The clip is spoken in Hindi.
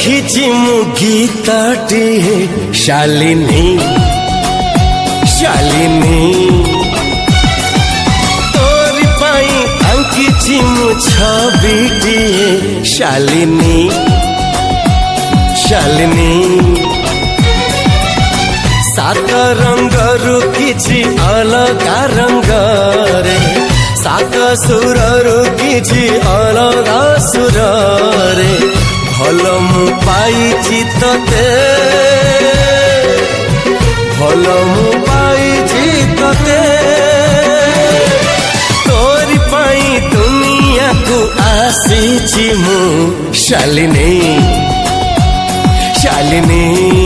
लिखिछि मु गीतटी शालिनी शालिनी तोरी पाई आंकिछि मु छबिटी शालिनी शालिनी सात रंगरु किछि अलगा रंगरे सात सुररु किछि अलगा सुररे भल मु पाइछि तते भल मु पाइछि तते तोरी पाई दुनिया को आसीछि मु शालिनी शालिनी।